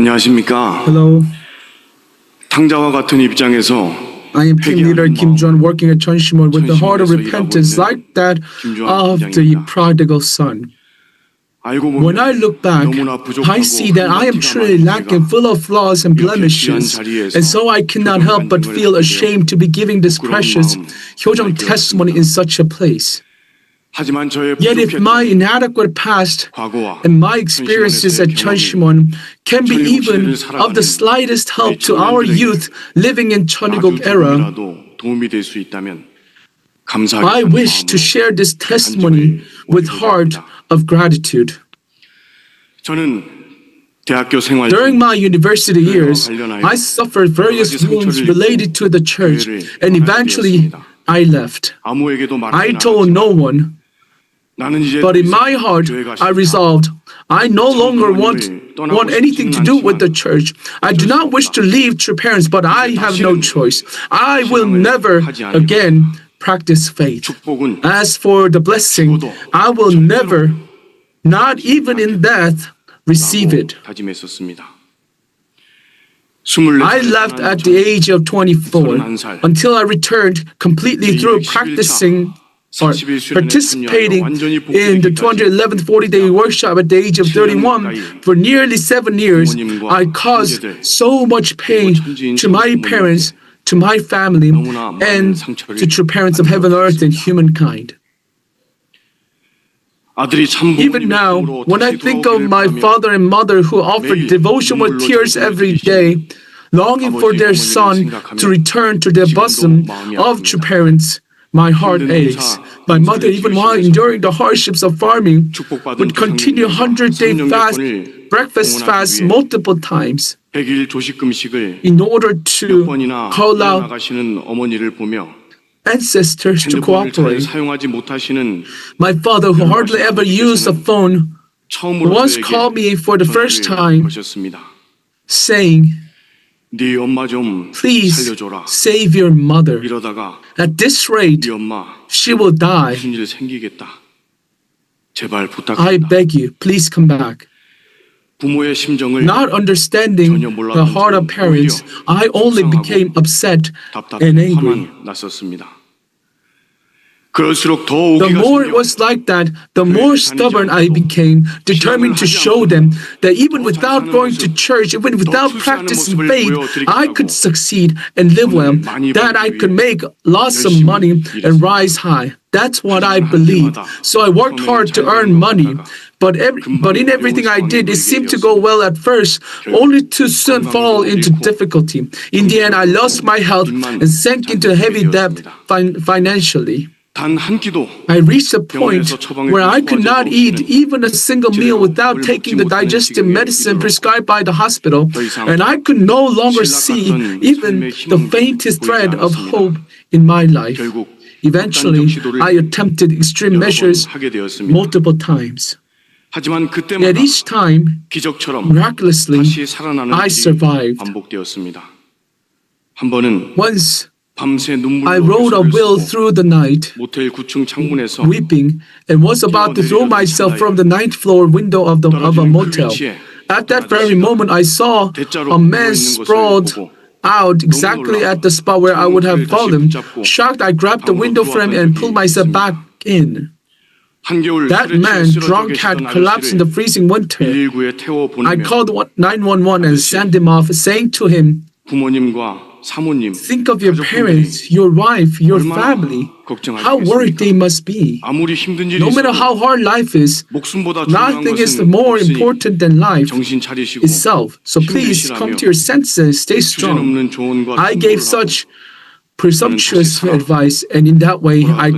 안녕하십니까. Hello, 탕자와 같은 입장에서 I am team leader Kim Jong working at Chunshimon with the heart of repentance like that of the prodigal son. 알고 When I 보면 look back, 너무나 부족하고 I see that I am 한가지가 truly 많은 lacking, 제가 full of flaws and blemishes, and so I cannot help but feel ashamed to be giving this precious Hyojong testimony in such a place. 하지만 저의 Yet if my 부족했던 inadequate past 과거와 and my experiences at Chunshimon can be even of the slightest help to our youth living in 아주 Cheongguk era, 조금이라도 도움이 될 수 있다면 I 감사하겠다는 wish to 마음으로 share this testimony with heart of gratitude. 저는 대학교 생활 During 중 my university years, I suffered various wounds related to the church, and eventually I left. 아무에게도 I 말하지 told no 않았지만 one, 나는 이제 but in my heart, I resolved I no longer want anything to do with the church. I do not wish to leave true parents, but I have no choice. I will never again practice faith. 축복은 As for the blessing, I will never, not even in death, receive it. 다짐했었습니다. I left at the age of 24 until I returned completely through practicing or participating in the 211th 40-day workshop at the age of 31. For nearly 7 years, I caused so much pain to my parents, to my family, and to true parents of heaven, earth, and humankind. Even now, when I think of my father and mother who offered devotion with tears every day, longing for their son to return to their bosom of true parents, my heart aches. My mother, even while enduring the hardships of farming, would continue 100-day fast, breakfast fast multiple times 100일 조식 금식을 in order 몇 to 번이나 call out 나가시는 어머니를 보며 ancestors to 핸드폰을 잘 cooperate. 사용하지 못하시는 My father, who hardly ever used a phone, 처음으로 once 저에게 called me for the first time, 거셨습니다. saying, 네 엄마 좀 "Please 살려줘라. save your mother. 이러다가 At this rate, 네 엄마 she will die. 무슨 일 생기겠다. 제발 I 부탁합니다. beg you, please come back." 부모의 심정을 Not understanding the heart of parents, I only became upset 답답해 and angry. 화만 났었습니다. 그럴수록 더 The 오기가 more it 생겨 was like that, the more stubborn I became, determined to show them that even without going to church, even without practicing faith, I could succeed and live well, that I could make lots of money and rise high. That's what I believed. So I worked hard to earn money. But in everything I did, it seemed to go well at first, only to soon fall into difficulty. In the end, I lost my health and sank into heavy debt financially. 단 한 끼도 I reached a point where I could not eat even a single meal without taking the digestive medicine prescribed by the hospital, and I could no longer see even the faintest thread of hope in my life. 결국 Eventually, I attempted extreme measures 하게 되었습니다. multiple times. 하지만 Yet 그때마다 each time, 기적처럼 miraculously, 다시 살아나는 I 일이 survived. 반복되었습니다. 한 번은 Once, 밤새 I 눈물로 rode a 애를 wheel 쓰고 through the night, 모텔 9층 창문에서 weeping, and was about to throw myself from the ninth floor window of a motel. At that very moment, I saw a man sprawled out exactly at the spot where I would have fallen. Shocked, I grabbed the window frame and pulled myself back in. 한겨울 That 술에 man, 취해 쓰러져 drunk, 계시던 had collapsed in the 아저씨를 freezing winter. 119에 태워 I 보내며 called 911 and sent him off, saying to him, 부모님과 사모님, "Think of your 가족분들이 parents, your wife, your 얼마나 family. How worried 걱정하시겠습니까? they must be. 아무리 힘든 일이 No matter 있어도 how hard life is, 목숨보다 중요한 nothing is 것은 more 없으니 important than life 정신 차리시고 itself. So please come to your senses, stay strong." 주제넘는 조언과 I gave 충고를 such presumptuous advice, and in that way, I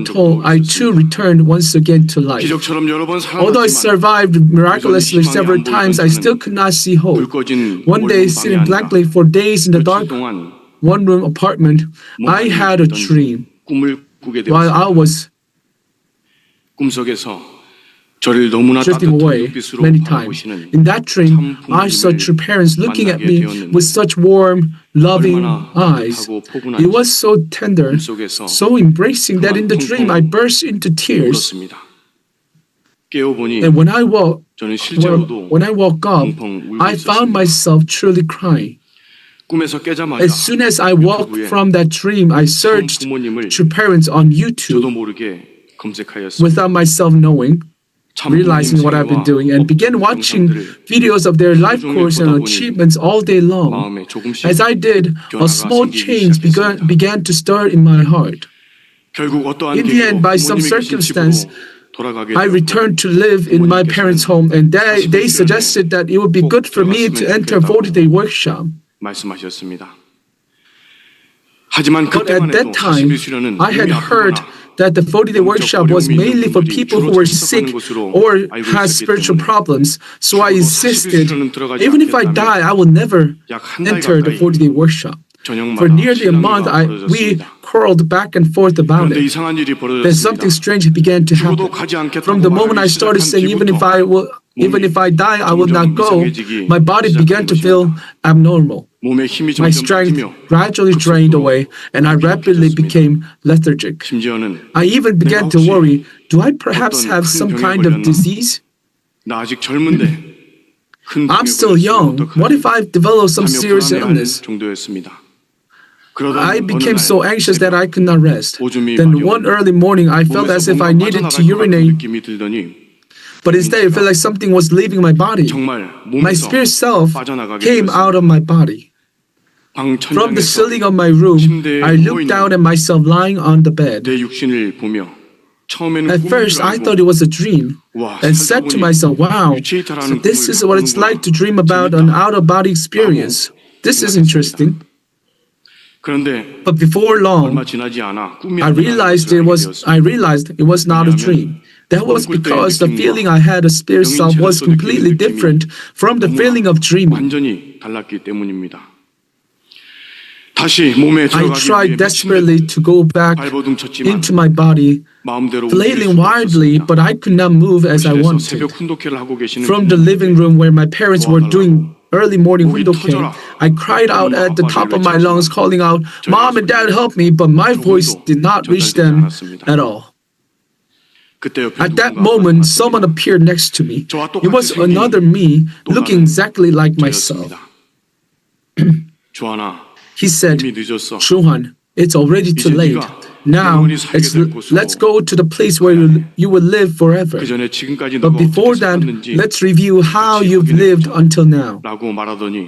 too returned once again to life. 기적처럼 여러 번 Although I 살아났지만 survived miraculously several times, I still could not see hope. 불 꺼진 One day, 몰래 sitting 방에 blankly 앉아 for days in the dark 며칠 동안 one-room apartment, I had a dream 꿈을 꾸게 while 되었습니다. I was 꿈속에서 저를 너무나 drifting 따뜻한 away 눈빛으로 many times. 바라보시는 In that dream, I saw true parents looking at me with such warm, loving eyes. It was so tender, so embracing that in the dream I burst into tears. 울었습니다. 깨어보니 And when I woke 저는 실제로도 when I woke up, 펑펑 울고 I found 있었습니다. myself truly crying. 꿈에서 깨자마자 As soon as I woke from that dream, I searched 부모님을 to parents on 저도 YouTube 모르게 검색하였습니다. without myself knowing, realizing what I've been doing, and began watching videos of their life course and achievements all day long. 마음에 조금씩 As I did, a small change began to stir in my heart. 결국 어떠한 In the end, by some 부모님이 계신 circumstance, 집으로 돌아가게 I 되었고 returned to live in my parents' home, and they suggested that it would be good for me to enter a 40-day workshop. 말씀하셨습니다. 하지만 But at 그때만 해도 that time, 41수련은 I had heard that the 40-day workshop was mainly for people who were sick or had spiritual problems. So I insisted, even if I die, I will never enter the 40-day workshop. For nearly a month, we quarreled back and forth about 그런데 it. 이상한 일이 Then 벌어졌습니다. something strange began to happen. 죽어도 가지 않겠다고 From the moment I started saying, even if I die, I will not go, my body began to feel abnormal. 몸에 힘이 My 점점 strength 빠지며 gradually drained away, and I rapidly became lethargic. 심지어는 I even began to worry, do I perhaps have some kind of disease? 나 아직 젊은데 큰 I'm 병에 still 걸렸으면 young. What if I've developed some 하며 serious 불안해하는 illness? 정도였습니다. I 그러던 became 어느 so 날 anxious that I could not rest. 오줌이 Then 마려운 one early morning, I felt as 몸에서 if I 뭔가 needed to 빠져나갈 것 같은 urinate, 느낌이 들더니 but instead it felt like something was leaving my body. 정말 My 몸에서 spirit self 빠져나가게 came out 되었습니다. of my body. 방 From the 천장에서 ceiling of my room, 침대에 I looked down at myself lying on the bed. 내 육신을 보며 처음에는 At 꿈인 first, 줄 I 알고 thought it was a dream 와, and 살다 said to 보니 myself, wow, so 유체이터라는 this 꿈을 is what it's 꾸는구나. like to dream about an out-of-body experience. This is interesting. 그런데 But before long, 얼마 지나지 않아 꿈이 I realized it was not a dream. That was because the feeling I had of spirit self was completely different from the feeling of dreaming. 완전히 달랐기 때문입니다. 다시 몸에 I 들어가기 tried 위해 desperately to go back 발버둥 쳤지만 into my body, 마음대로 flailing 움직일 수가 wildly, 없었습니다. but I could not move as I 거실에서 wanted. 새벽 훈독회를 하고 계시는 From the living room where my parents were doing early morning 목이 hundoke, 터져라. I cried out at the top of my lungs, calling out, "Mom and Dad, help me!" But my voice did not reach them at all. 그때 옆에 At that 누군가 moment, 나타났습니다. someone appeared next to me. 저와 똑같이 It was 생긴 another me, 또 looking 다른 exactly like myself. 저였습니다. 조하나, He said, 이미 늦었어. "Shuhan, it's already too 이제 late. 네가 Now, 영원히 살게 될 곳으로 let's go to the place where you will live forever. 그 전에 지금까지 But 너가 before 어떻게 that, 살았는지 let's review how you've lived until now." 라고 말하더니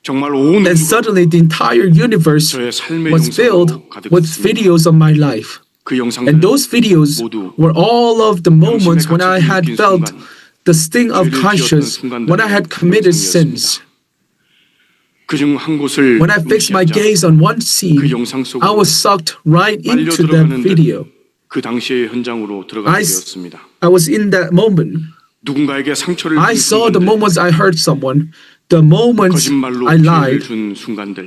정말 온 Then 우주가 suddenly the entire universe 저의 삶의 was filled 영상으로 with 가득했습니다. videos of my life. 그 영상들은 And those videos 모두 were all of the moments when I had 갇혀진 felt 순간, the sting of 죄를 conscience, 지었던 when I had committed sins. 그중 한 곳을 When I fixed my 무시하자 gaze on one scene, 그 영상 속으로 I was sucked right 빨려 into that 들어가는 video. 그 당시의 현장으로 들어가게 I 되었습니다. was in that moment. 누군가에게 상처를 I 준 saw the 순간들, moments I hurt someone, the moments 거짓말로 I 피해를 lied, 준 순간들,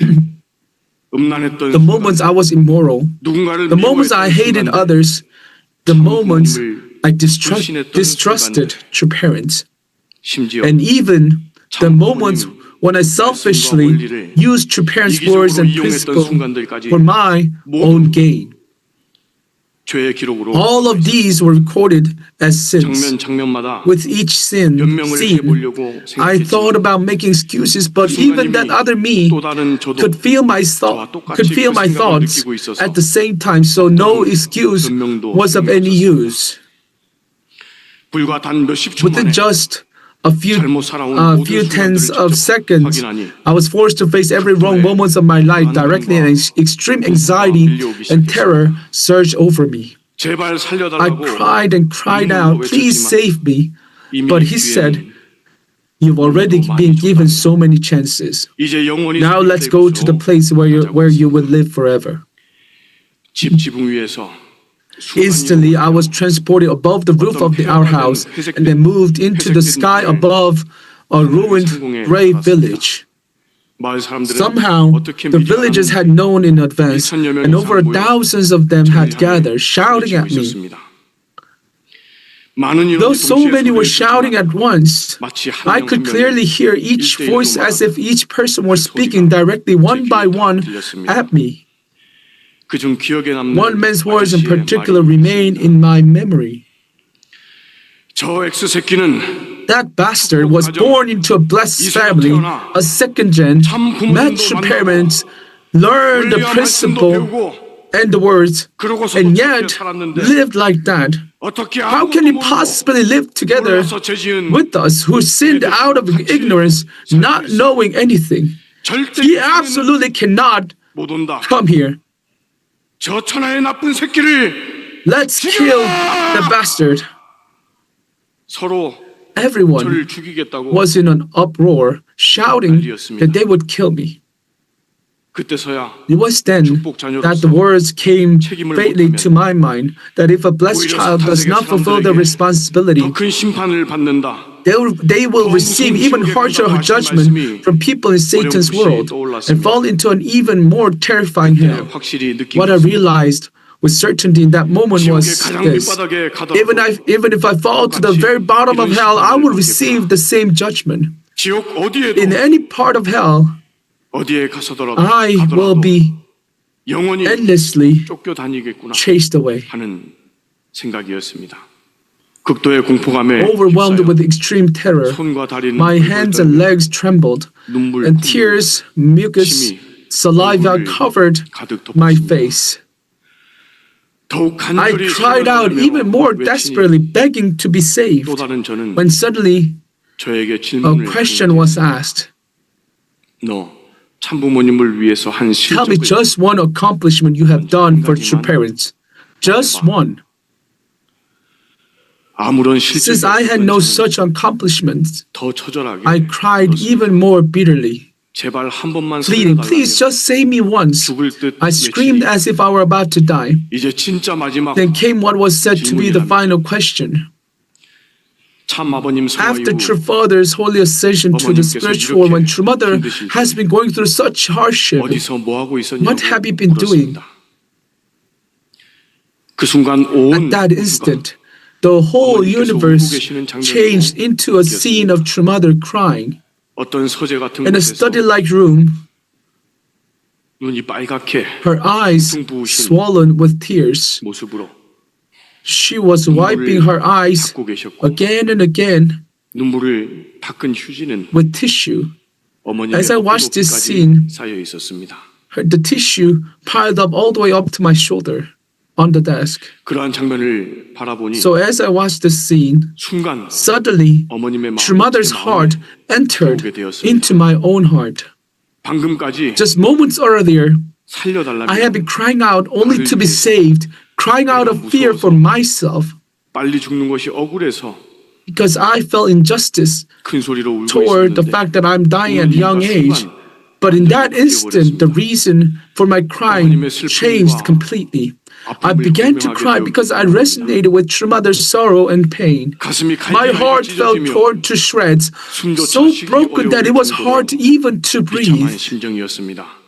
음란했던 the moments I was immoral, 누군가를 the moments I hated 미워했던 순간들, others, the moments I 불신했던 distrusted true parents, 심지어 and even the moments when I selfishly used true parents' words and principles for my own gain. 죄의 기록으로 All of these were recorded as sins. 장면 장면마다 With each scene, I thought about making excuses, but even that other me 또 다른 저도 could feel my thoughts at the same time, so no excuse was of any use. 불과 단 몇십 초 Within 만에 just a few 잘못 살아온 모든 tenths 순간들을 of 직접 seconds, 확인하니 I was forced to face every wrong moments of my life directly, and extreme anxiety and terror surged over me. 제발 I 살려달라고 cried and cried out, "Please save me." 이미 But he said, 기회는 "You've already been given so many chances. 이제 영원히 Now let's go to the place where you will live forever." 집 지붕 위에서 Instantly, I was transported above the roof of our house and then moved into the sky above a ruined gray village. 마을 사람들은 Somehow, 어떻게 the villagers had known in advance, and over thousands of them had gathered, shouting at me. Though so many were shouting at once, I could clearly hear each voice as if each person were speaking directly one by one at me. 그중 기억에 남는 One man's words in 아저씨의 particular 말이 remain in my memory. 저 X새끼는 That bastard was born into a blessed family, a second gen, mature parents, learned the 불리한 말씀도 principle 배우고 and the words, 그러고서도 and 저렇게 yet 살았는데 lived like that. 어떻게 How can he 아무것도 모르고 possibly live together 몰라서 죄지은 with us who sinned out of ignorance, not knowing anything? 절대 He 이 세상에는 absolutely cannot 못 온다. come here. 저 천하의 나쁜 새끼를 Let's kill the bastard. 서로 Everyone 저를 죽이겠다고 was in an uproar, shouting that they would kill me. 그때서야 It was then that the words came faintly to my mind that if a blessed child does not fulfill their responsibility, 더 큰 심판을 받는다. they will receive even harsher judgment from people in Satan's world and fall into an even more terrifying hell. 확실히 느낀 What I 것은 realized with certainty in that moment was 지옥의 가장 this. 밑바닥에 가더라도 Even if I fall to the very bottom of hell, I will receive the same judgment. 지옥 어디에도 In any part of hell, 어디에 가서더라도 I will 가더라도 be 영원히 endlessly 쫓겨다니겠구나 chased away. 하는 생각이었습니다. 극도의 공포감에 Overwhelmed 휩싸여 with extreme terror, 손과 다리는 my hands and legs trembled, 눈물, and tears, mucus, saliva covered 가득 my 덮었습니다. face. 더욱 I 간절히 cried out even more desperately, begging to be saved, 또 다른 저는 when suddenly 저에게 a 질문을 question was asked. 너 참부모님을 위해서 한 Tell me 실적을 just one accomplishment you have done for true parents. Just one. 아무런 Since 실적이 I had no 없었던 저는 such accomplishments, 더 처절하게 I cried 울었습니다. even more bitterly, 제발 한 번만 pleading, please 살려달라며 just save me once. 죽을 듯 I screamed 외치니 as if I were about to die. 이제 진짜 마지막 Then came what was said to be the final question. 참 아버님 성화 After 이후 True Father's holy ascension to the spiritual world, when True Mother has been going through such hardship, 어디서 뭐 하고 있었냐고 what have you been doing? 물었습니다. 그 순간 온 At that instant, the whole universe changed into a scene of True Mother crying. 어떤 서재 같은 In a 곳에서 study-like room, 눈이 빨갛게 her eyes swollen with tears, 모습으로 she was wiping her eyes 닦고 계셨고 again and again 눈물을 닦은 휴지는 with tissue. 어머님의 As I watched this 어깨높이까지 scene, 쌓여 있었습니다. The tissue piled up all the way up to my shoulder on the desk. 그러한 장면을 바라보니 So as I watched this scene, 순간 suddenly 어머님의 True Mother's heart entered into my own heart. 방금까지 Just moments earlier, 살려달라며 I had been crying out only to be saved, crying out of fear for myself 빨리 죽는 것이 억울해서 because I felt injustice 큰 소리로 울고 toward the 있었는데 fact that I'm dying at a young age. But in that instant, the reason for my crying changed completely. I began to cry because I resonated with True Mother's sorrow and pain. 가슴이 My 칼칼 heart fell 찢어지며 torn to shreds, so broken that it was hard even to 비참한 breathe. 심정이었습니다.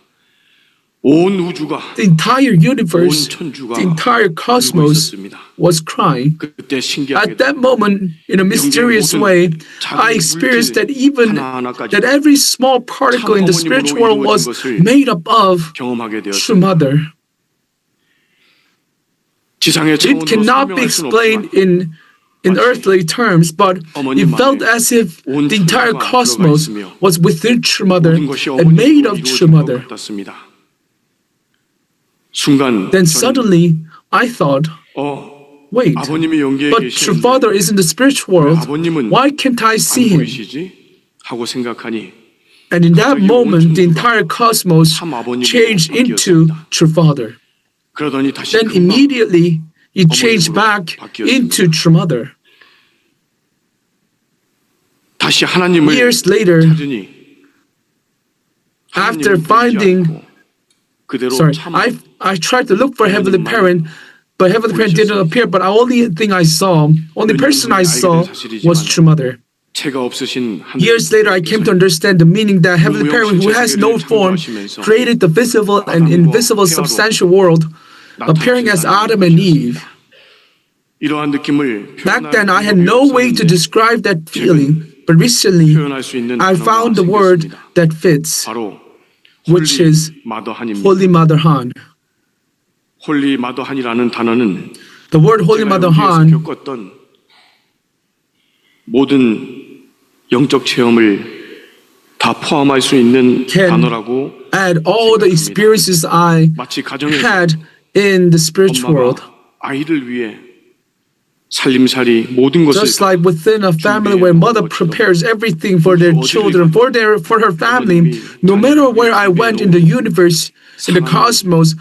온 우주가 The entire universe, the entire cosmos was crying. 그때 At 신기하게 that moment, in a mysterious way, I experienced that even that every small particle in the spiritual world was made up of 경험하게 True 되었습니다. Mother. 지상의 It 차원으로 cannot be 설명할 수는 explained 없지만 in earthly terms, but it felt as if the entire cosmos was within True Mother 모든 것이 and made 어머니로 of True 이루어진 것 Mother. 같았습니다. 순간 Then 저는 suddenly I thought, wait, 아버님이 영계에 but True 계시는데 Father is in the spiritual world. 아버님은 Why can't I see 안 him? 보이시지? 하고 생각하니 And in that moment, the entire cosmos changed into True Father. 그러더니 다시 Then 금방 immediately it changed back into True Mother. 다시 하나님을 Years later, 찾으니 after 하나님을 보지 finding, 않고 그대로 참 I tried to look for Heavenly Parent, but Heavenly Parent didn't appear. But the only thing I saw, only person I saw was True Mother. 체가 없으신 Years later, I came to understand the meaning that Heavenly Parent, who has no form, created the visible and invisible substantial world, appearing as Adam and Eve. 이러한 느낌을 Back then, I had no way to describe that feeling, but recently, 표현할 수 있는 I found the word 생겼습니다. that fits, 바로 which is 마더한입니다. Holy Mother Han. 홀리 마더한이라는 단어는 The word Holy 제가 Mother 여기에서 Han 겪었던 모든 영적 체험을 다 포함할 수 있는 Can 단어라고 add all the experiences I 마치 가정에서 had in the spiritual world. 엄마가 아이를 위해 살림살이 모든 것을 Just like within a family where mother prepares everything for their children, for her family, no matter where I went in the universe, in the cosmos,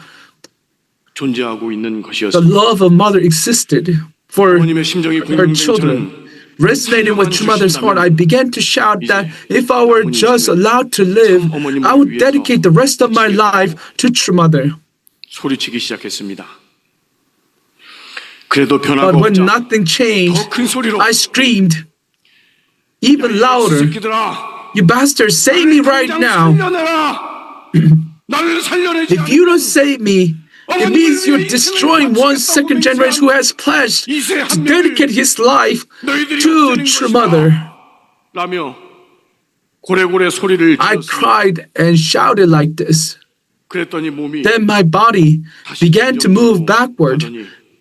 존재하고 있는 the 것이었습니다. love of mother existed for 어머님의 심정이 her 공감된 children. 저는 Resonating with your mother's heart, I began to shout that if I were just allowed to live, I would dedicate the rest of my life to true mother. 소리치기 시작했습니다. 그래도 변화가 But when 없자 nothing changed, 더 큰 소리로 I screamed even 이 louder, 새끼들아, "You bastards, save me right 당장 now! 살려내라. 나를 살려내지 If you don't save me, it means you're destroying one second generation who has pledged to dedicate his life to true mother." 라며 고래고래 소리를 I 질렀습니다. cried and shouted like this. 그랬더니 몸이 Then my body began to move backward,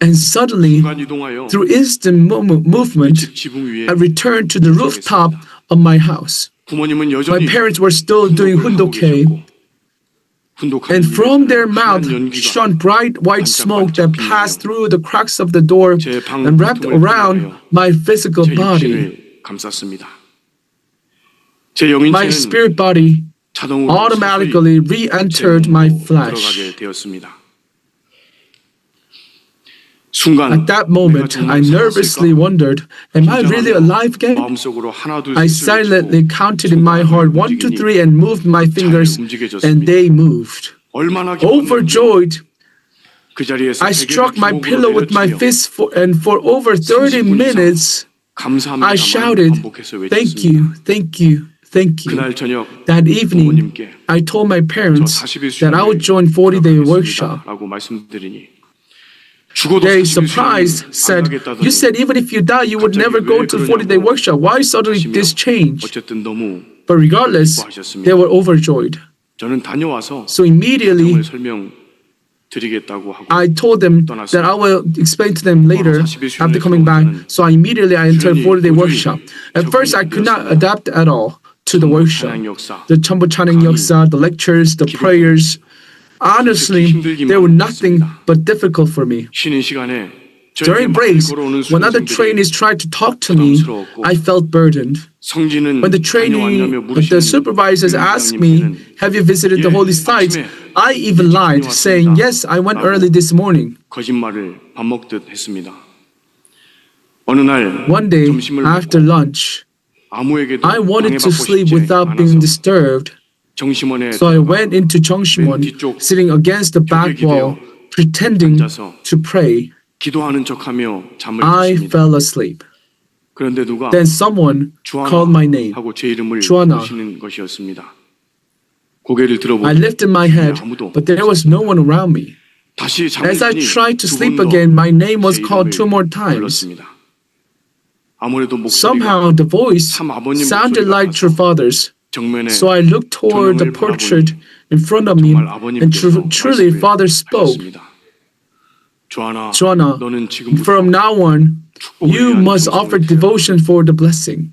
and suddenly, 순간 이동하여 through instant movement, 집 지붕 위에 I returned to the rooftop of my house. 부모님은 My 여전히 parents were still doing hundoke, and from their mouth shone bright white smoke that passed through the cracks of the door and wrapped around my physical 제 body. 육신을 감쌌습니다. 제 My 영인체는 spirit body 자동으로 automatically 서서히 re-entered 제 my 몸으로 flesh. 들어가게 되었습니다. 순간 At that 내가 moment, 정말 I nervously 살았을까? wondered, am I really alive again? 마음속으로 하나 둘 I 셋을 silently 외치고 counted in my heart 1, 2, 3 and moved my fingers, and they moved. 얼마나 기뻤는지 Overjoyed, 그 자리에서 I 베개를 struck my 주먹으로 pillow with my 내려치며 fist and for over 30 minutes, 감사합니다만 I shouted, 반복해서 "Thank 외쳤습니다. you, thank you, thank you." 그날 저녁 That evening, 부모님께 I told my 저 parents 40일 that I would join 40-day workshop. 라고 말씀드리니 죽어도 They 40일 surprised, 안 said, 가겠다더니 "You said even if you die, you would never go to 40-day workshop. Why suddenly 하시며 this change?" 어쨌든 너무 But regardless, they were overjoyed. 저는 다녀와서 So immediately, 설명 드리겠다고 하고 I told them that I will explain to them later after coming back. So immediately I entered 40-day workshop. At first, I could not adapt at all to the workshop. 찬양 역사 The Chambu Chanang Yoksa, the lectures, the prayers. Honestly, they were nothing but difficult for me. 쉬는 시간에 During breaks, when other trainees tried to talk to me, I felt burdened. 성진은 When the trainee, 다녀왔냐며 the 물으시는 supervisors asked me, "Have you visited the holy sites?" I even lied, saying, "Yes, I went early this morning." 거짓말을 밥 먹듯 했습니다. 어느 날 One day, 점심을 after 먹고 lunch, 아무에게도 I wanted to 방해받고 sleep 싶지 without 않아서 being disturbed. 정심원에 So I went into Jongshimon, sitting against the back wall, pretending to pray. 기도하는 척하며 잠을 I 잤습니다. fell asleep. 그런데 누가 Then someone called my name. 하고 제 이름을 주하나. 부르시는 것이었습니다. 고개를 I 들어보니 lifted my head, but there was no one around me. 다시 잠을 As I 드니 tried to 두 sleep 번 더 again, my name was 제 called 2 more 이름을 times. 불렀습니다. 아무래도 Somehow 목소리가 the voice 참 아버님 sounded 목소리가 like 같아서 true father's. 정면에 So I looked toward the portrait in front of me, 정말 and 아버님께서 truly Father spoke. 하셨습니다. 조하나, Joanna, 너는 지금부터 from now on, you must offer devotion for the blessing.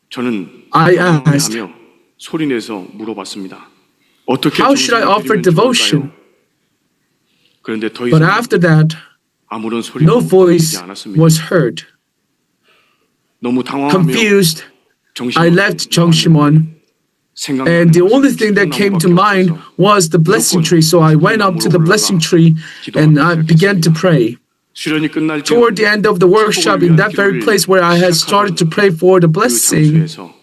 저는 I asked, 하며 소리내서 물어봤습니다. 어떻게 how should I offer 정성을 드리면 devotion? 좋을까요? 그런데 더 But 이상 after that, 아무런 no 소리도 voice 들리지 않았습니다. was heard. 너무 당황하며 Confused, 정신을 I left Jongshimon, and the only thing that came to mind was the blessing tree. So I went up to the blessing tree and I began to pray. 수련이 끝날 때 Toward the end of the workshop, in that very place where I had started to pray for the 그 blessing, 장소에서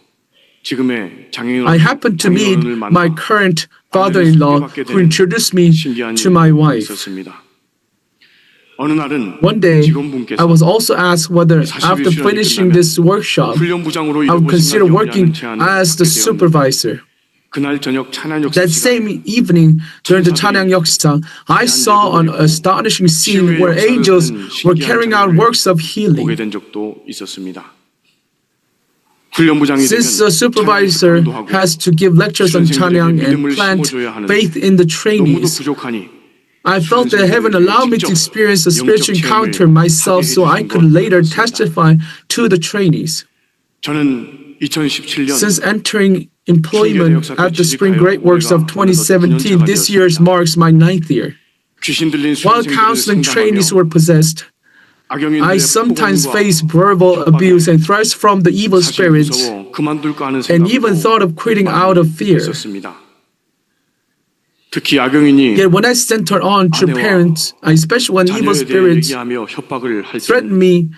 지금의 장애인 I happened to meet my current father-in-law who introduced me to my wife. 있었습니다. 어느 날은 One day, 직원분께서 I was also asked whether after finishing this workshop, 훈련부장으로 I would consider 일해보신다는 working 제안을 as the 받게 되었는데 supervisor. 그날 저녁 찬양 역사 That 시간에 same evening, during the Chanang Yoksa, I saw an astonishing scene where angels were carrying out works of 보게 healing. 된 적도 있었습니다. 훈련부장이 Since 되면 the supervisor 찬양 특강도 하고 has to give lectures on Chanang and 수련생들에게 plant 믿음을 심어줘야 하는데 faith in the 너무도 trainees, 부족하니 I felt that heaven allowed me to experience a spiritual encounter myself so I could later testify to the trainees. 저는 2017년 Since entering employment at the Spring Great Works of 2017, this year marks my 9th year. 귀신 들린 While 수험생들을 counseling trainees 상담하며 were possessed, I 악영인들의 sometimes 폭언과 faced verbal abuse and threats from the evil 사실 spirits 무서워 그만둘까 하는 and even 생각도 thought of quitting out of fear. 있었습니다. 특히 악영인이 Yet when I centered on to 아내와 parents, especially when evil 자녀에 대해 spirits 얘기하며 협박을 할 때 threatened me,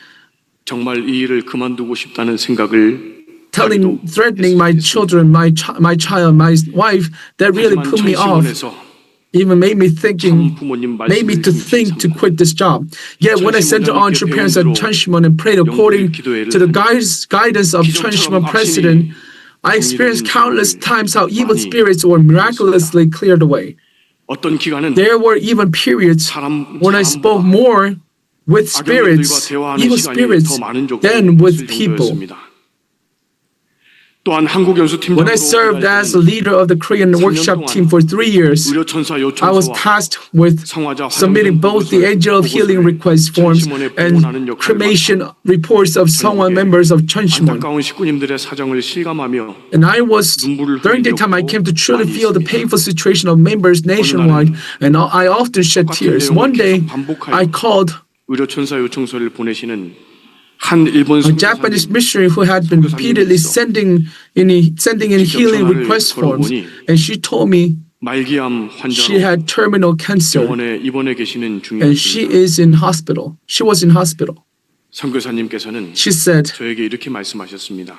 정말 이 일을 그만두고 싶다는 생각을 threatening my children, my child, my wife, that really 하지만 put me off. 천시몬에서 Even made me 참 부모님 made me to think to quit this job. Yet when I centered on to parents at Chunshimon and prayed according to the guidance of Chunshimon president, I experienced countless times how evil spirits were miraculously cleared away. 어떤 기간은 There were even periods when I spoke more with spirits, evil spirits, than with people. 또한 한국 연수팀장으로 When I served as a leader of the Korean workshop team for 3 years, 의료천사 I was 요청서와 tasked with 성화자 submitting both the angel of healing request forms and cremation reports of Sangwon members of Chunshimon. 안타까운 식구님들의 사정을 실감하며 And during the time I came to truly feel the painful situation of members nationwide, and I often shed tears. One day, I called 의료천사 요청서를 보내시는 한 일본 a Japanese missionary who had been repeatedly sending in healing request forms, and she told me 말기암 she 환자로 had terminal cancer 병원에 입원해 계시는 and she 중이었습니다. is in hospital. She was in hospital. 선교사님께서는 She said, 저에게 이렇게 말씀하셨습니다.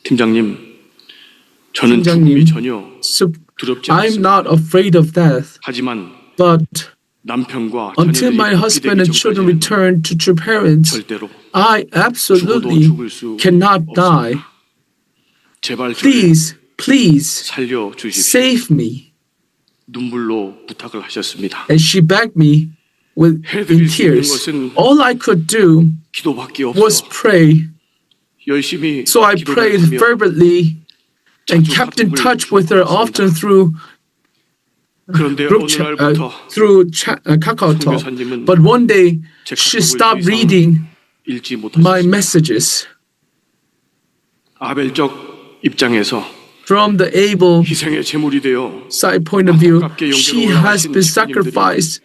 팀장님, 저는 팀장님, 죽음이 전혀 so 두렵지 I'm 않습니다. not afraid of death, 하지만 but 남편과 until 자녀들이 my husband and 극비되기 children 전까지는 return to true parents, 절대로 I absolutely 죽어도 죽을 수 cannot die. 없습니다. 제발 저를 Please 살려 주십시오. save me. 눈물로 부탁을 하셨습니다. And she begged me in 해드릴 수 있는 tears. 것은 All I could do 기도밖에 was 없어. pray. 열심히 So I prayed 기도를 하며 fervently and 자주 kept in 카톡을 touch with her often through 그런데 group 어느 chat, 날부터 Kakao Talk. 선교사님은 But one day 제 she 카톡을 stopped 더 이상 reading 읽지 my 못하셨습니다. messages. 아벨적 입장에서 From the Abel 희생의 제물이 되어 side point of view, 안타깝게 she 연결을 has 하신 been 친구님들이 sacrificed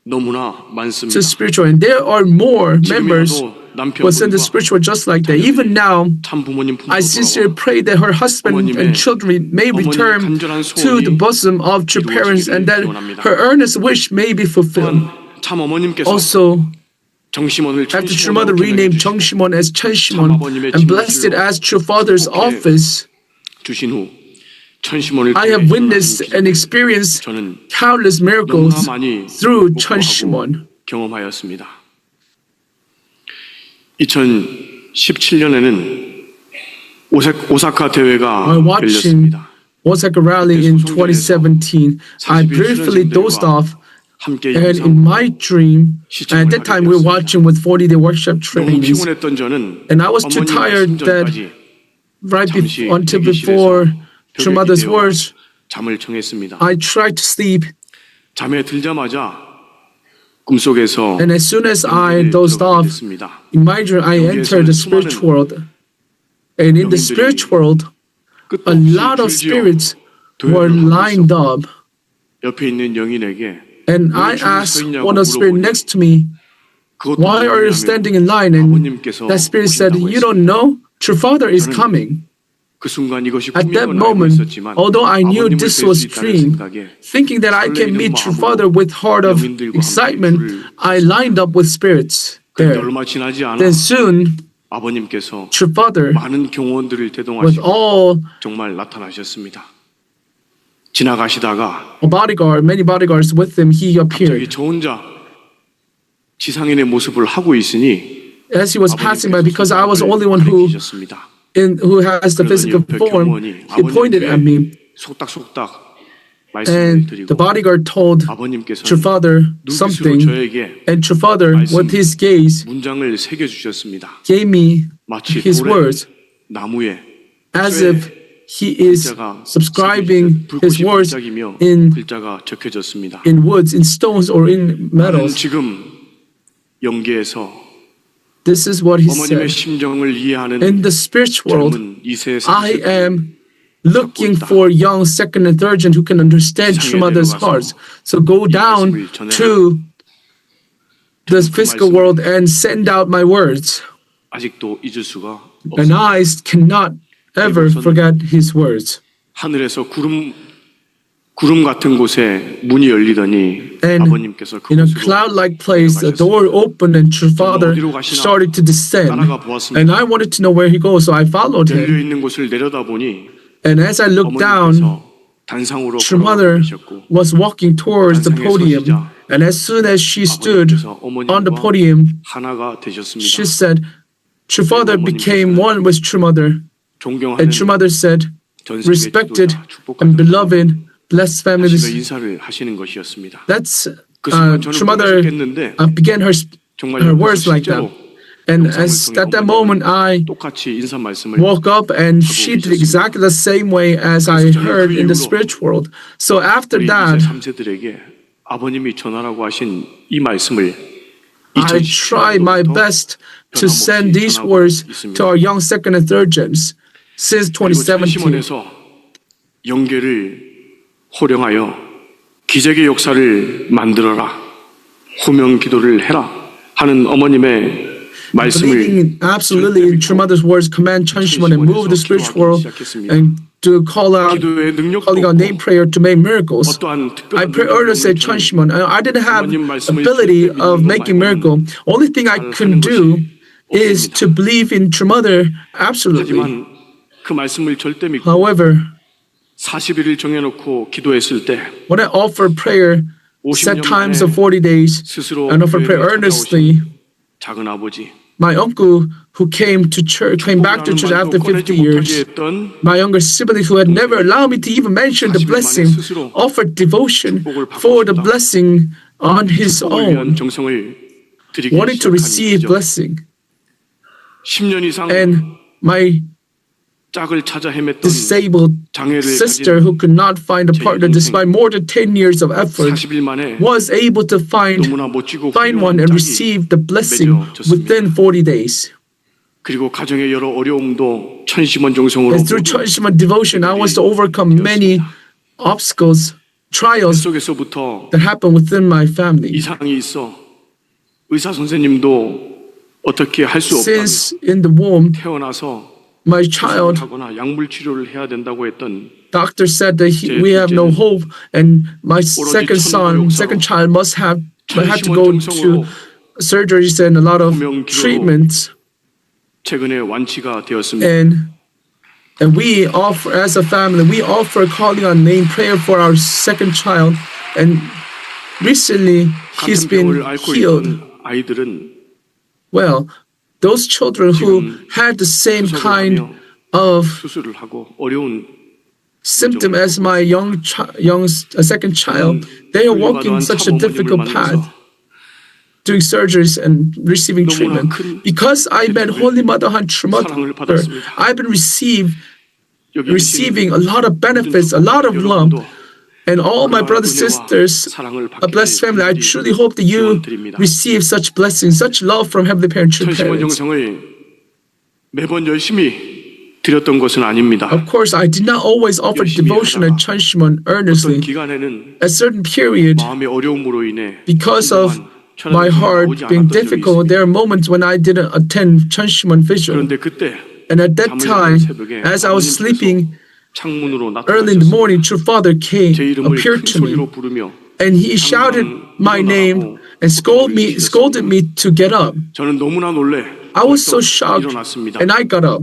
너무나 to 많습니다. spiritual, and there are more members 지금이라도 was in the 남편분과 spiritual just like that. Even now, 참 부모님 품으로 I sincerely 돌아와 pray that her husband and children may return to the bosom of true parents and that her earnest wish may be fulfilled. 또한 참 어머님께서 Also, 정심원을 after True Mother renamed Chung Shimon as Chen Shimon 아버님의 and blessed it as True Father's office, 주신 후 천심원을 I have witnessed and experienced 저는 countless 너무나 miracles 많이 through Chen 목도하고 Shimon. 경험하였습니다. 2017년에는 오사카 대회가 While watching 열렸습니다. Osaka rally in 2017, I briefly dozed off, 함께 and in my dream, at that time we were watching with 40-day workshop 너무 trainings, 피곤했던 저는 and I was too 어머님의 tired that 심전까지 until before True Mother's words, 잠을 청했습니다. I tried to sleep, 잠에 들자마자 꿈속에서 and as soon as I dozed off, in my dream I entered the spiritual world. And in the spiritual world, a lot of spirits were lined up. 옆에 있는 영인에게 And I asked one of the spirits next to me, why are you standing in line? And that spirit said, you don't know? True Father is coming. 그 순간 이것이 At that 꿈이건 알고 moment, 있었지만 although I knew 아버님을 this 뵐 was 수 있다는 dream, 생각에 thinking that I can meet True Father with heart of excitement, I lined up with spirits 그런데 there. 얼마 지나지 않아 Then soon, 아버님께서 True Father, 많은 경호원들을 with 대동하시고 all 정말 나타나셨습니다. 지나가시다가 many bodyguards with him, he 갑자기 appeared. 저 혼자 지상인의 모습을 하고 있으니 As he was passing by, because I was the only one who has the physical form, he pointed at me, 속닥속닥 말씀을 and 드리고 the bodyguard told 아버님께서 True Father 눈빛으로 something, 저에게 and True Father, with his gaze, 문장을 새겨 주셨습니다. gave me 마치 his 돌에 words 나무에 as if he is 글자가 subscribing his 불꽃이 words 반짝이며 in 글자가 적혀졌습니다. woods, in stones, or in 나는 metals. 지금 영계에서 This is what he 어머님의 said. 심정을 이해하는 In the spiritual world, 젊은 2세, I 3세 am looking for young second and third gen who can understand true mother's hearts. So go down to the physical world and send out my words. 아직도 잊을 수가 And 없습니다. I cannot ever forget his words. 하늘에서 구름 같은 곳에 문이 열리더니 And 아버님께서 in a 그곳으로 cloud-like place, the door opened and true father started to descend. And I wanted to know where he goes, so I followed 열려 him. 있는 곳을 내려다보니 And as I looked down, 어머님께서 단상으로 true 걸어가고 mother 계셨고 was walking towards the 단상에 podium. 서시자 And as soon as she stood 아버님께서 on the 어머님과 podium, 하나가 되셨습니다. she said, true father became one with true mother. 존경하는 And true mother said, 전 세계 respected 지도자, 축복받는 and beloved, blessed 하시며 families. 인사를 하시는 것이었습니다. That's 그 순간 true 저는 mother 꿈을 began her 정말 words 옆에서 like that. 실제로 And 영상을 as 통해 at that moment, I 똑같이 인사 말씀을 woke up and she did exactly the same way as I heard in the spiritual world. So after 우리 2세, that, 3세들에게 아버님이 전하라고 하신 이 말씀을 I try my best to send these words to our young second and third gens since 2017. 천시몬에서 영계를 호령하여 기적의 역사를 만들어라, 호명 기도를 해라 하는 어머님의 Believing 말씀을 absolutely in True Mother's words, command Chunshimon and move the spiritual world and to call out, 기도의 능력도 calling out name 없고 prayer to make miracles. 어떠한 I 특별한 pray earnestly, 능력을 Chunshimon. I didn't have ability of making miracle. Only thing I can do is to believe in True Mother absolutely. 하지만 그 말씀을 절대 믿고 However, 40일을 정해놓고 기도했을 때 when I offer prayer, set times of 40 days, 스스로 and offer prayer earnestly, 작은 아버지 my uncle who came back to church after 50 years, my younger sibling who had never allowed me to even mention the blessing, offered devotion for the blessing on his own, 정성을 드리기 wanting to receive 시작한 blessing. 10년 이상 And my 짝을 찾아 헤맸던 disabled 장애를 sister who could not find a partner despite more than 10 years of effort 40일 만에 was able to find 너무나 멋지고 one and 짝이 receive the blessing within 40 days. 그리고 가정의 여러 어려움도 천심원 정성으로 And through Chunshimon devotion, I was to overcome many obstacles, trials 속에서부터 that happened within my family. 이상이 있어 의사 선생님도 어떻게 할 수 없다며 Since in the womb, 태어나서 my child, 하거나 약물 치료를 해야 된다고 했던 doctor said that we have no hope, and my second child must have had to go to surgeries and a lot of treatments. 최근에 완치가 되었습니다. And we offer, as a family, we offer calling on name prayer for our second child. And recently, he's 같은 been 병을 앓고 healed. 있던 아이들은 Well, those children who had the same kind of 수술을 하고 어려운 symptom as my second child, they are walking such a difficult path, doing surgeries and receiving treatment. Because I met Holy Mother Han True Mother, I've been receiving a lot of benefits, a lot of love. And all my brothers and sisters, a blessed family, I truly hope that you receive such blessings, such love from Heavenly Parent, true 천심원 parents. 정성을 매번 열심히 드렸던 것은 아닙니다. Of course, I did not always offer devotion and Chunshimon 어떤 earnestly. 기간에는 At a certain period, 마음의 어려움으로 인해 because of my heart being difficult, there are moments when I didn't attend Chunshimon visual. 그런데 그때 And at that time, as I was sleeping 창문으로 early in the 나타나셔서 morning, True Father came, 제 이름을 큰 appeared to me, 소리로 부르며 and he shouted my name and scolded me to get up. 저는 너무나 놀래 I was so shocked, 일어났습니다. and I got up.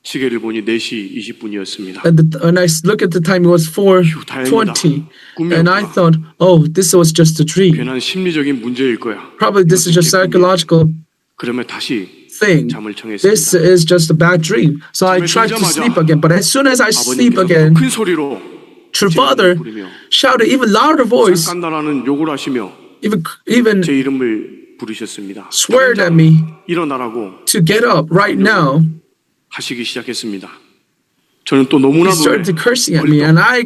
시계를 보니 4시 20분이었습니다. And when I look at the time, it was 4:20, and I thought, "Oh, this was just a dream. 괜한 심리적인 문제일 거야. Probably this is just psychological 그러면 다시 thing. 잠을 This 청했습니다. is just a bad dream." So I tried to sleep again, but as soon as I sleep again, 큰 소리로 True Father shouted even louder voice, 깐다라는 욕을 하시며 even 제 이름을 부르셨습니다. sweared at me 일어나라고 to get up right now. 하시기 시작했습니다. 저는 또 he 너무나도 started cursing at me, and I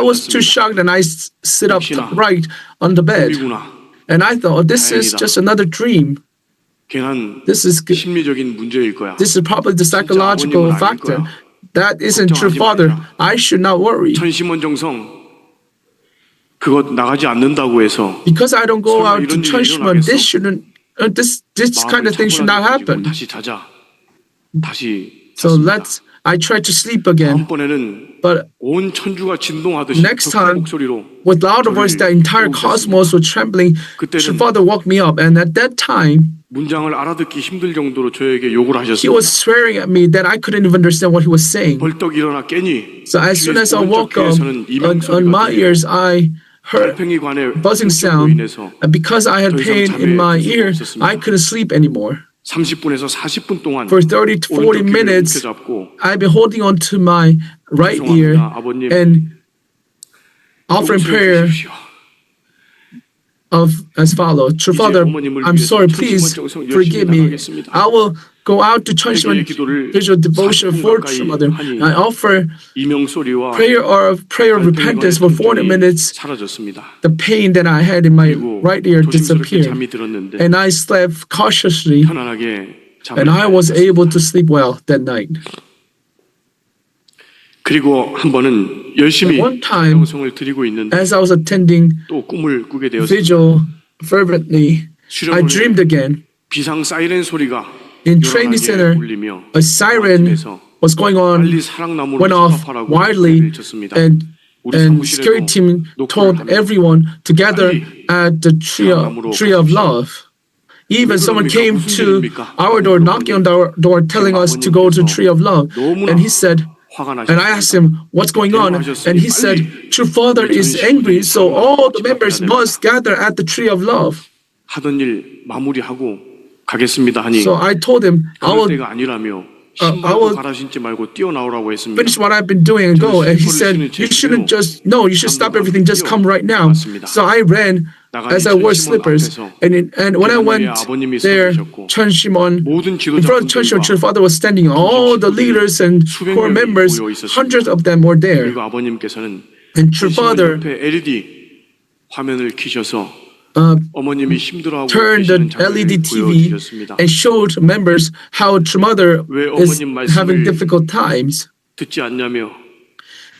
was too shocked, and I sit up right on the bed, 꿈이구나. and I thought, this is 다행이다. just another dream. 괜한 This is 심리적인 문제일 거야. This is probably the psychological 아버님은 아닐 factor. 거야. That isn't true, 걱정하지 Father. 말라. I should not worry. 천심원정성 그거 나가지 않는다고 해서 Because I don't go 설마 out to 이런 일이 Chunshman, 일어나겠어? this shouldn't, this kind of thing should not happen. 다시 자자. 다시 So 잤습니다. I tried to sleep again, 다음번에는 but 온 천주가 진동하듯이 next 큰 time, 목소리로 with louder voice, the entire cosmos was trembling. True Father woke me up, and at that time, 문장을 알아듣기 힘들 정도로 저에게 욕을 he 하셨습니다. was swearing at me that I couldn't even understand what he was saying. 벌떡 일어나 깨니 So as soon as I 오른쪽 woke up, 귀에서는 이명 on my 소리가 ears, I heard 달팽이관의 buzzing 통증으로 sound, 인해서 and because I had 더 이상 pain 잠에 in my 들 수가 ear, 없었습니다. I couldn't sleep anymore. 30분에서 40분 동안 For 30 to 40 오른쪽 귀를 minutes, 움켜잡고 I've been holding on to my right ear 죄송합니다, 아버님. and offering 용서해 prayer 주십시오. as follows. True Father, I'm sorry, please forgive me. I will go out to Chunshman visual devotion for True Mother. I offer 이명 소리와 prayer of repentance for 40 minutes. 사라졌습니다. The pain that I had in my 그리고 right ear 조심스럽게 disappeared, 잠이 들었는데 and I slept cautiously, 편안하게 잠을 and I was 잤습니다. able to sleep well that night. 그리고 한 번은 열심히 One time, 방송을 드리고 있는데 As I was attending 또 꿈을 꾸게 되었습니다. vigil fervently, I dreamed again. 비상 사이렌 소리가 In training center, 요란하게 울리며 a siren was going on, 빨리 사랑나무를 went off 수납하라고 wildly, 외쳤습니다. and 우리 security 사무실에도 team told 녹화를 하며 everyone to gather at the tree of love. Even someone came to our door, knocking on our door, telling us to go to tree of love. And he said, 화가 and I asked him, what's going on? And he said, True Father is angry, so all the members must gather at the tree of love. 하던 일 마무리하고 가겠습니다 하니 So I told him, I 그럴 will 때가 아니라며 I 신발도 will 갈아 신지 말고 뛰어나오라고 했습니다. finish what I've been doing and go. And he said, you shouldn't just, no, you should stop everything, just come right now. So I ran as I wore slippers. And when I went there, Chun Shimon, in front of Chun Shimon, True Father was standing. All the leaders and core members, hundreds of them were there. 그리고 아버님께서는 And True Father 옆에 LED 화면을 켜셔서 어머님이 힘들어하고 turned the 계시는 장면을 LED TV 보여주셨습니다. and showed members how True Mother is having difficult times. 듣지 않냐며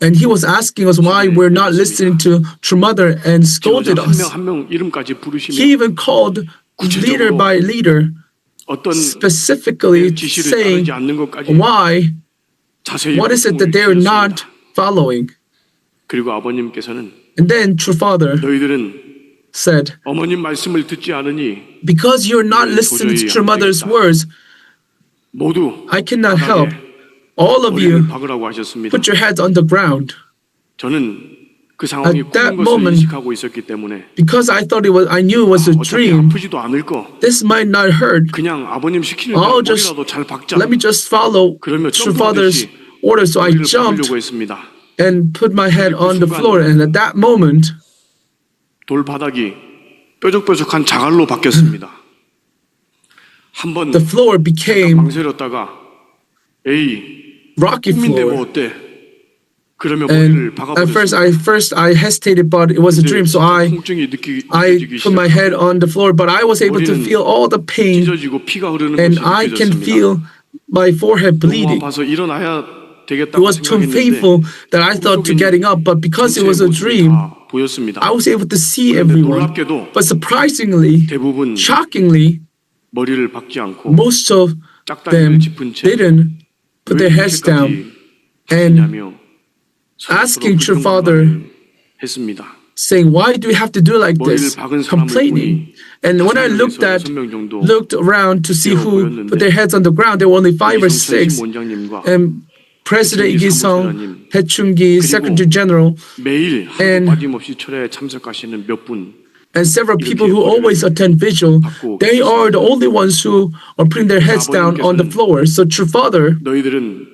And he was asking us why we're not listening to True Mother and scolded us. 한 명 이름까지 He 부르시며 even called leader by leader, 어떤 specifically 지시를 saying 따르지 않는 것까지 why, 자세히 what is it that they're not following. 그리고 아버님께서는 And then True Father 너희들은 said, 어머님 말씀을 듣지 않으니 because you're not listening to True Mother's words, 모두 I cannot help. All of 머리를 you, 박으라고 하셨습니다. put your heads on the ground. 저는 그 상황이 At that 꿈인 것을 moment, 인식하고 있었기 때문에 Because I knew it was a 어차피 dream, 아프지도 않을 거 this might not hurt. 그냥 아버님 시키는 I'll 대로 just, 머리라도 잘 박자 let me just follow 그러며 True Father's 점프하듯이 order. So I 머리를 jumped 박으려고 했습니다. and put my head on the floor. And at that moment, 돌바닥이 뾰족뾰족한 자갈로 바뀌었습니다. 한번 the floor became 망설였다가 에이 rocky 꿈인데 뭐 floor. 어때? 그러며 머리를 And at first 박아버렸습니다. I hesitated, but it was a dream. So I 통증이 put 느껴지기 my head on the floor, but I was able to feel all the pain, 찢어지고 피가 흐르는 and 것이 I can 느껴졌습니다. feel my forehead 너무 bleeding. 아파서 일어나야 It 되겠다고 was too 생각했는데 painful that I thought to getting up, but because it was a dream, 보였습니다. I was able to see 그런데 everyone. 놀랍게도 But surprisingly, 대부분 shockingly, 머리를 박지 않고 most of them 짝다리를 짚은 채 didn't put their heads down and 하냐며 asking True Father, 했습니다. saying, why do we have to do like this? 머리를 박은 사람을 Complaining. And when I looked around to see who put their heads on the ground, there were only 5 or 6. 원장님과 And President 이기성, 배충기, Secretary General, 매일 and- 한도 빠짐없이 철회에 참석하시는 몇 분 and several people who always attend vigil, they are the only ones who are putting their heads down on the floor. So True Father 너희들은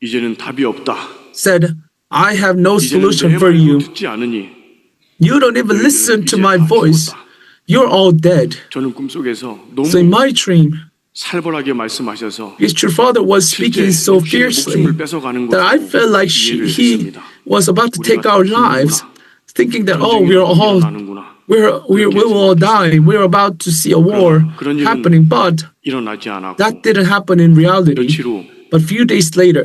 이제는 답이 없다. said, I have no 이제는 solution 내 for 말도 you. 듣지 않으니 You don't even listen to my voice. You're all dead. 저는 꿈속에서 너무 So in my dream, 살벌하게 말씀하셔서 His true father was speaking so fiercely that I felt like he was about to take our lives, thinking that, oh, we will all die. We're about to see a war happening. But 일어나지 않았고 that didn't happen in reality. 며칠 후 But a few days later,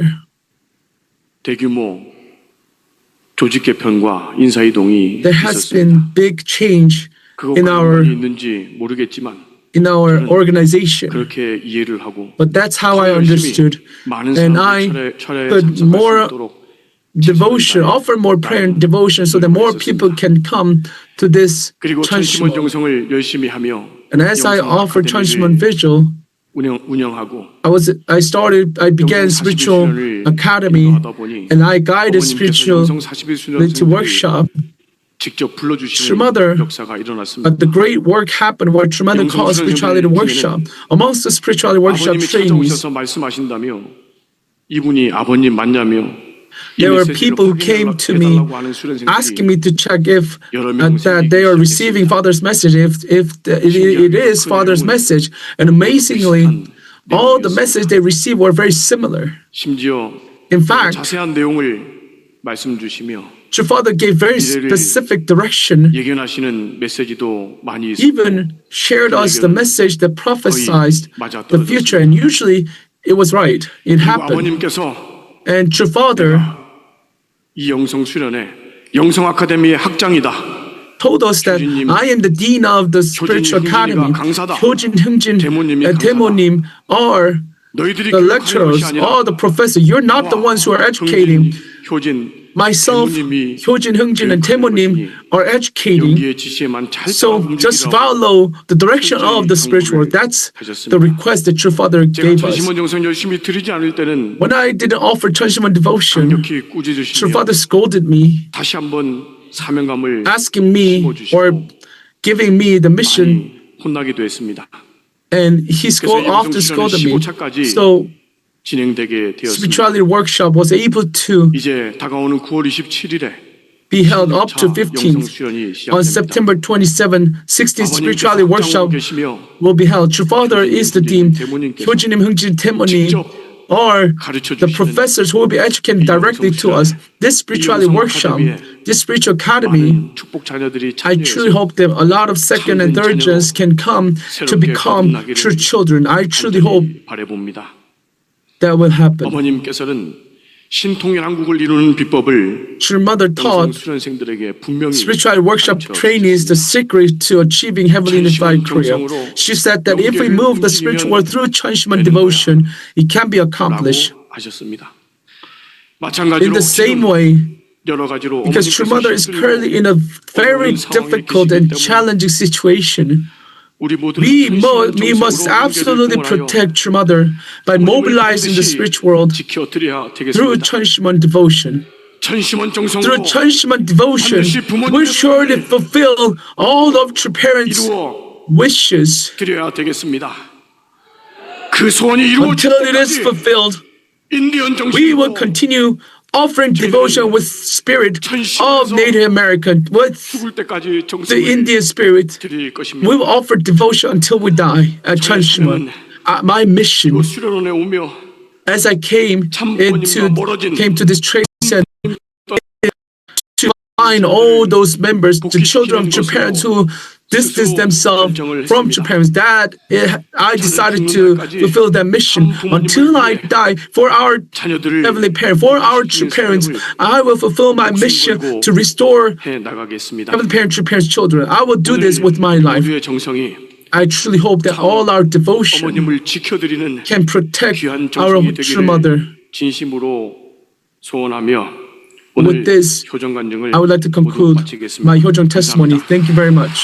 대규모 조직 개편과 인사 이동이 there has 있었습니다. been big change in 그것과 our 연관이 있는지 모르겠지만 organization. 그렇게 이해를 하고 But that's how I understood. 많은 And I 사람들이 철회에 put 참석할 수 more 있도록 devotion, offer more prayer and devotion so that more people can come to this 그리고 천심원 Chunshimon. 정성을 열심히 하며 And as I 영성 offered Chunshimon 아카데미를 Vigil, 운영하고 I began 영성 spiritual 41수련을 academy 인도하다 보니 and I guided 어머님께서 spiritual 영성 41수련 literature 선생님들이 workshop. 직접 불러주시는 Tremother, 역사가 일어났습니다. the great work happened where Tremendous called spirituality workshop. Amongst the spirituality workshop 아버님이 trainees, 찾아오셔서 말씀하신다며 이분이 아버님 맞냐며 이 there were 메시지를 people who came to me 확인해달라고 하는 수련생들이 asking me to check if 여러 명 that they are receiving Father's message, if it is Father's message. And amazingly, all the messages they received were very similar. 심지어 In fact, 자세한 내용을 말씀 주시며 True Father gave very specific direction, 예견하시는 메시지도 많이 있었고 even shared us the message that prophesied the future. And usually it was right. It 그리고 happened. 아버님께서 And True Father 이 영성 수련회 영성 아카데미의 학장이다. told us that I am the dean of the spiritual academy. Hyojin, Hyungjin, and Temonim are 너희들이 the 교육하는 lecturers, 것이 아니라 all the professors. You're not the ones who are educating. 효진, Myself, Hyojin, Hyungjin, and Temonim are educating. 영기의 지시에만 잘 따라 So just 움직이라고 follow the direction of the spiritual world. That's the request that True Father 제가 gave us. 전심원 정성 열심히 드리지 않을 때는 When I didn't offer Chunshimon devotion, 강력히 True 꾸짖으시며 Father scolded me, 다시 한번 사명감을 asking me or 심어주시고 giving me the mission, 많이 혼나기도 했습니다. and he often scolded me. So 진행되게 되었습니다. spirituality workshop was able to 이제 다가오는 9월 27일에 be held up to 15th. On September 27, 16th spirituality workshop will be held. True Father is the dean. Hyojinim, Hyungjin, Temonim are the professors who will be educating directly to us. This spirituality workshop, this spiritual academy, 축복 자녀들이 I truly hope that a lot of second and third gens can come to become true children. I truly hope 바라봅니다. that will happen. 어머님께서는 신통일 한국을 이루는 비법을 True Mother 영성 taught 수련생들에게 분명히 spirituality workshop trainees the secret to achieving heavenly unified Korea. She said that if we move the spiritual world through Chunshimon devotion, it can be accomplished. 하셨습니다. In 마찬가지로 the same way, 여러 가지로 because True Mother is currently in a very difficult and challenging situation, we must absolutely protect True Mother by mobilizing the spiritual world 지켜드려야 through 되겠습니다. Chunshimon devotion. 천심원 정성으로 Through Chunshimon devotion, we surely fulfill all of True Parents' 이루어 wishes 드려야 되겠습니다. 그 소원이 until it is 이루어질 때까지 fulfilled. 인디언 We will 정신으로 continue offering devotion with spirit of Native American, with 죽을 때까지 the 정성을 Indian spirit. 드릴 We 것입니다. will offer devotion until we die at Chunshimon. My mission, 그 수련원에 오며 as I came to this training center, to find all those members, the children of True Parents who distance themselves from True Parents. I decided to fulfill that mission until I die for our 자녀들을 Heavenly Parent, for our True Parents. I will fulfill my mission to restore 해 나가겠습니다. Heavenly Parent, True Parents' children. I will do this with my life. 모두의 정성이 I truly hope that all our devotion 어머님을 지켜드리는 can protect 귀한 our 정성이 True Mother. 되기를 진심으로 소원하며 오늘 With this, 효정 간증을 I would like to 모두 conclude 마치겠습니다. my Hyojong testimony. 감사합니다. Thank you very much.